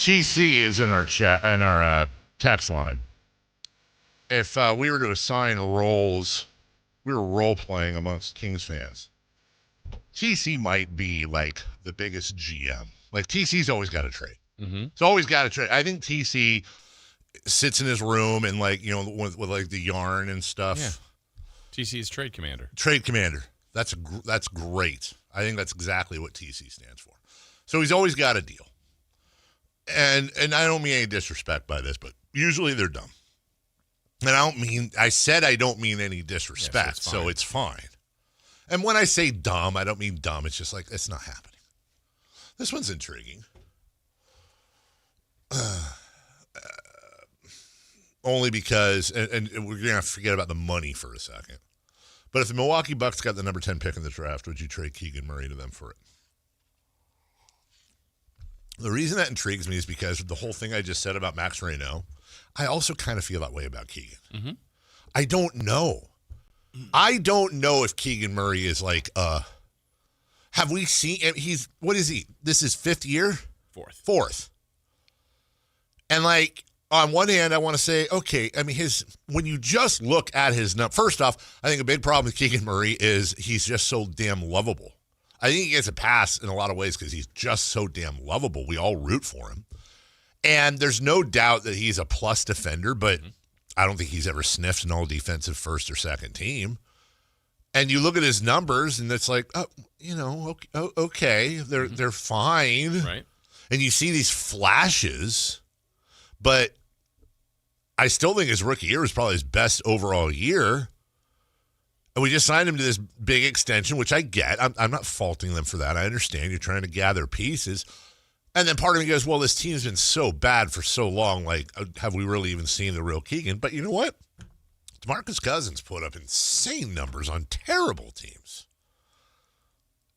TC is in our chat in our text line. If we were to assign roles, we were role playing amongst Kings fans. TC might be like the biggest GM. Like TC's always got a trade. Mm-hmm. It's always got a trade. I think TC sits in his room and like with like the yarn and stuff. Yeah. TC is trade commander. Trade commander. That's great. I think that's exactly what TC stands for. So he's always got a deal. And I don't mean any disrespect by this, but usually they're dumb. And I said I don't mean any disrespect, yes, so it's fine. And when I say dumb, I don't mean dumb. It's just like, it's not happening. This one's intriguing. Only because, and we're going to have to forget about the money for a second. But if the Milwaukee Bucks got the number 10 pick in the draft, would you trade Keegan Murray to them for it? The reason that intrigues me is because of the whole thing I just said about Max Reynaud. I also kind of feel that way about Keegan. Mm-hmm. I don't know. I don't know if Keegan Murray is like, have we seen, what is he? This is fifth year? Fourth. And like, on one hand, I want to say, okay, I mean, when you just look at his number, first off, I think a big problem with Keegan Murray is he's just so damn lovable. I think he gets a pass in a lot of ways because he's just so damn lovable. We all root for him. And there's no doubt that he's a plus defender, but I don't think he's ever sniffed an all-defensive first or second team. And you look at his numbers, and it's like, okay, they're fine. Right. And you see these flashes, but I still think his rookie year was probably his best overall year. And we just signed him to this big extension, which I get. I'm not faulting them for that. I understand you're trying to gather pieces. And then part of me goes, well, this team's been so bad for so long. Like, have we really even seen the real Keegan? But you know what? DeMarcus Cousins put up insane numbers on terrible teams.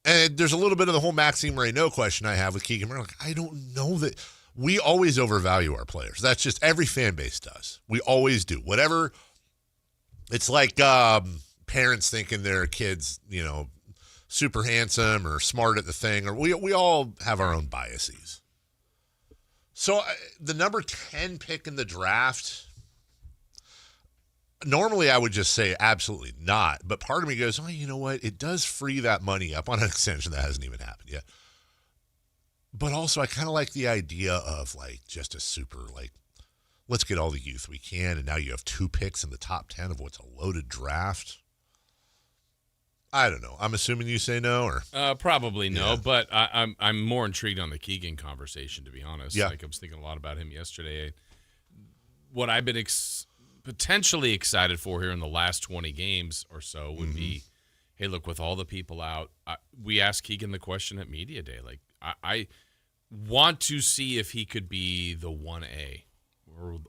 And there's a little bit of the whole Maxime Reynaud question I have with Keegan Murray. Like, I don't know that. We always overvalue our players. That's just every fan base does. We always do. Whatever. It's like parents thinking their kids, super handsome or smart at the thing, or we all have our own biases. So the number 10 pick in the draft, normally I would just say absolutely not, but part of me goes, oh, you know what? It does free that money up on an extension that hasn't even happened yet. But also I kind of like the idea of like just a super, like, let's get all the youth we can, and now you have 2 picks in the top 10 of what's a loaded draft. I don't know. I'm assuming you say no, or probably no. Yeah. But I'm more intrigued on the Keegan conversation, to be honest. Yeah. Like, I was thinking a lot about him yesterday. What I've been potentially excited for here in the last 20 games or so would be, hey, look, with all the people out, we asked Keegan the question at Media Day. Like, I want to see if he could be the 1A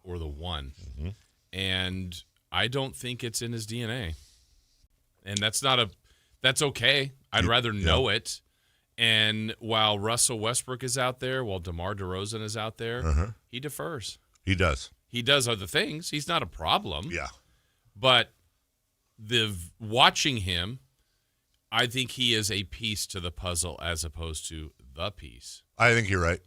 or the 1. Mm-hmm. And I don't think it's in his DNA. And that's okay. I'd rather know it. And while Russell Westbrook is out there, while DeMar DeRozan is out there, he defers. He does. He does other things. He's not a problem. Yeah. But watching him, I think he is a piece to the puzzle as opposed to the piece. I think you're right.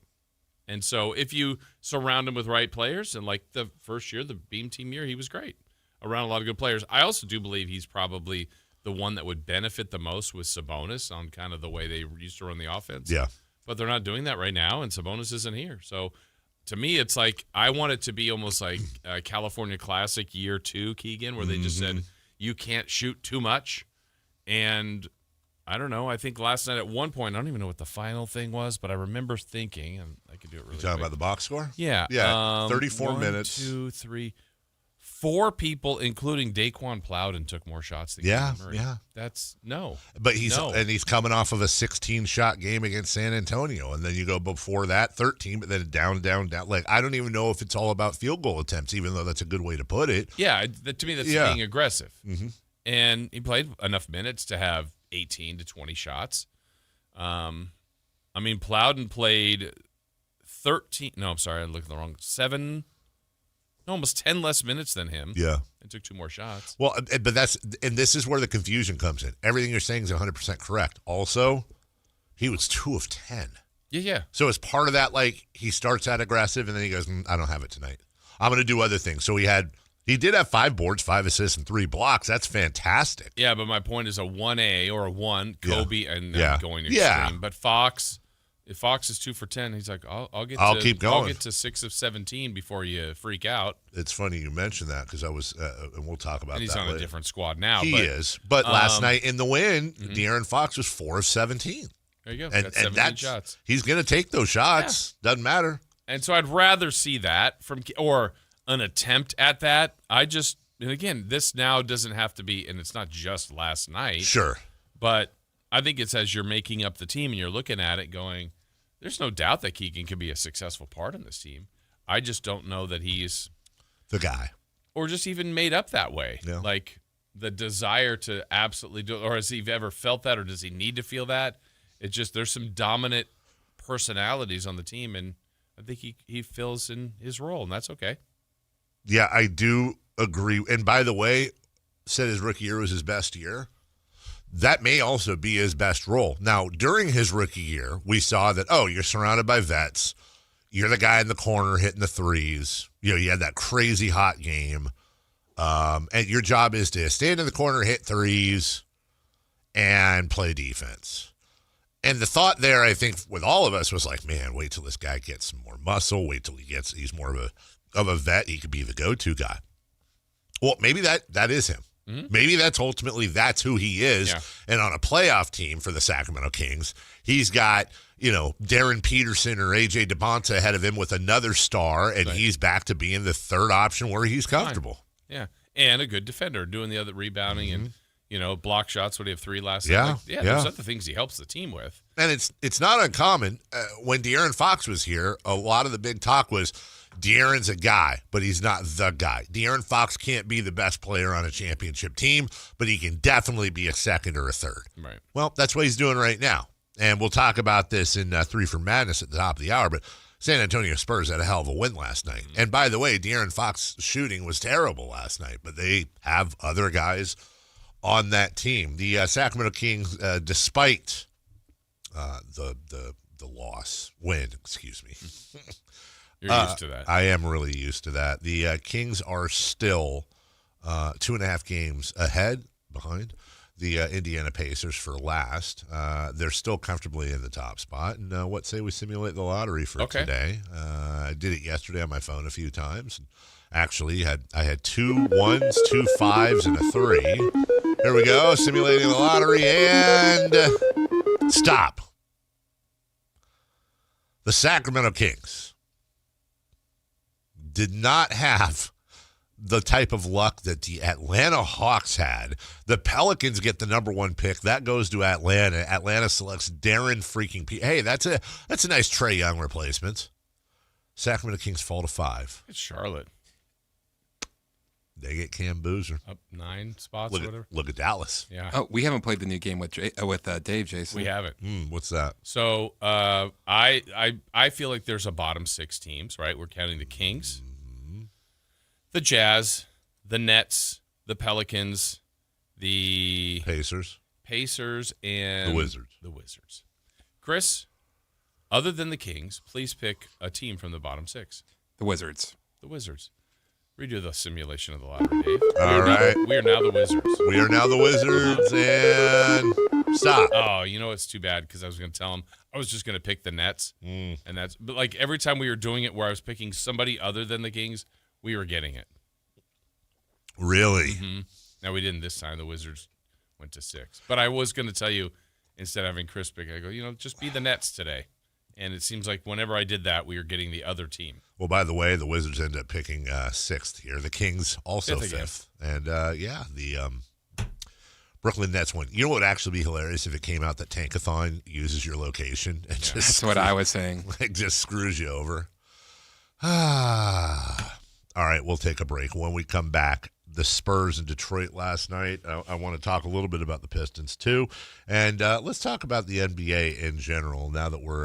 And so if you surround him with right players, and like the first year, the Beam Team year, he was great. Around a lot of good players. I also do believe he's probably the one that would benefit the most with Sabonis on kind of the way they used to run the offense. Yeah. But they're not doing that right now, and Sabonis isn't here. So to me, it's like I want it to be almost like a California Classic year 2, Keegan, where they just said you can't shoot too much. And I don't know. I think last night at one point, I don't even know what the final thing was, but I remember thinking, and I could do it really quick. You talking about the box score? Yeah. Yeah, 34 minutes. 1, 2, 3, 4 people, including Daquan Plowden, took more shots than Keegan Murray. Yeah. That's no. But he's coming off of a 16-shot game against San Antonio, and then you go before that 13, but then down. Like, I don't even know if it's all about field goal attempts, even though that's a good way to put it. Yeah, to me that's being aggressive. Mm-hmm. And he played enough minutes to have 18 to 20 shots. I mean, Plowden played 13. No, I'm sorry, I looked at the wrong. 7. Almost 10 less minutes than him. Yeah. And took 2 more shots. Well, but this is where the confusion comes in. Everything you're saying is 100% correct. Also, he was 2 of 10. Yeah. So as part of that, like, he starts out aggressive and then he goes, I don't have it tonight. I'm going to do other things. So he did have 5 boards, 5 assists, and 3 blocks. That's fantastic. Yeah, but my point is a 1A or a 1, Kobe, and I'm going extreme. Yeah. But Fox, if Fox is 2 for 10, he's like, I'll keep going. I'll get to 6 of 17 before you freak out. It's funny you mentioned that because I was, and we'll talk about that. And he's on later. a different squad now. He is. But last night in the win, De'Aaron Fox was 4 of 17. There you go. And got 17 shots. He's going to take those shots. Yeah. Doesn't matter. And so I'd rather see that or an attempt at that. And again, this now doesn't have to be, and it's not just last night. Sure. But I think it's as you're making up the team and you're looking at it going, there's no doubt that Keegan can be a successful part in this team. I just don't know that he's the guy. Or just even made up that way. Yeah. Like the desire to absolutely do it. Or has he ever felt that, or does he need to feel that? It's just there's some dominant personalities on the team, and I think he fills in his role, and that's okay. Yeah, I do agree. And by the way, said his rookie year was his best year. That may also be his best role. Now, during his rookie year, we saw that, you're surrounded by vets. You're the guy in the corner hitting the threes. You had that crazy hot game. And your job is to stand in the corner, hit threes, and play defense. And the thought there, I think, with all of us was like, man, wait till this guy gets some more muscle. Wait till he's more of a vet. He could be the go-to guy. Well, maybe that is him. Mm-hmm. Maybe that's who he is. Yeah. And on a playoff team for the Sacramento Kings, he's got, Darren Peterson or A.J. DeBonta ahead of him with another star, and he's back to being the third option where he's comfortable. Fine. Yeah, and a good defender, doing the other rebounding and block shots. What do you have, 3 last night? Like, there's other things he helps the team with. And it's not uncommon. When De'Aaron Fox was here, a lot of the big talk was De'Aaron's a guy, but he's not the guy. De'Aaron Fox can't be the best player on a championship team, but he can definitely be a second or a third. Right. Well, that's what he's doing right now. And we'll talk about this in 3 for Madness at the top of the hour, but San Antonio Spurs had a hell of a win last night. Mm-hmm. And by the way, De'Aaron Fox's shooting was terrible last night, but they have other guys on that team. The Sacramento Kings, despite the win, excuse me. You're used to that. I am really used to that. The Kings are still 2.5 games behind the Indiana Pacers for last. They're still comfortably in the top spot. And what say we simulate the lottery for today? I did it yesterday on my phone a few times. Actually, I had 2 1s, 2 5s, and a 3. Here we go, simulating the lottery, and stop. The Sacramento Kings did not have the type of luck that the Atlanta Hawks had. The Pelicans get the number 1 pick. That goes to Atlanta. Atlanta selects Darren freaking Hey, that's a nice Trae Young replacement. Sacramento Kings fall to 5. It's Charlotte. They get Cam Boozer. Up 9 spots or whatever. Look at Dallas. Yeah. Oh, we haven't played the new game with Dave, Jason. We haven't. What's that? So I feel like there's a bottom 6 teams, right? We're counting the Kings, the Jazz, the Nets, the Pelicans, the Pacers, and the Wizards. Chris, other than the Kings, please pick a team from the bottom 6. The Wizards. Redo the simulation of the lottery, Dave. All right. We are now the Wizards. We are now the Wizards, and stop. Oh, it's too bad because I was going to tell him I was just going to pick the Nets, and but like every time we were doing it where I was picking somebody other than the Kings, we were getting it. Really? Mm-hmm. Now we didn't this time. The Wizards went to 6, but I was going to tell you instead of having Chris pick, I go, just be the Nets today. And it seems like whenever I did that, we were getting the other team. Well, by the way, the Wizards ended up picking 6th here. The Kings also 5th. And, the Brooklyn Nets won. You know what would actually be hilarious if it came out that Tankathon uses your location and just that's what I was saying. Like just screws you over. All right, we'll take a break. When we come back, the Spurs in Detroit last night. I want to talk a little bit about the Pistons too. And let's talk about the NBA in general now that we're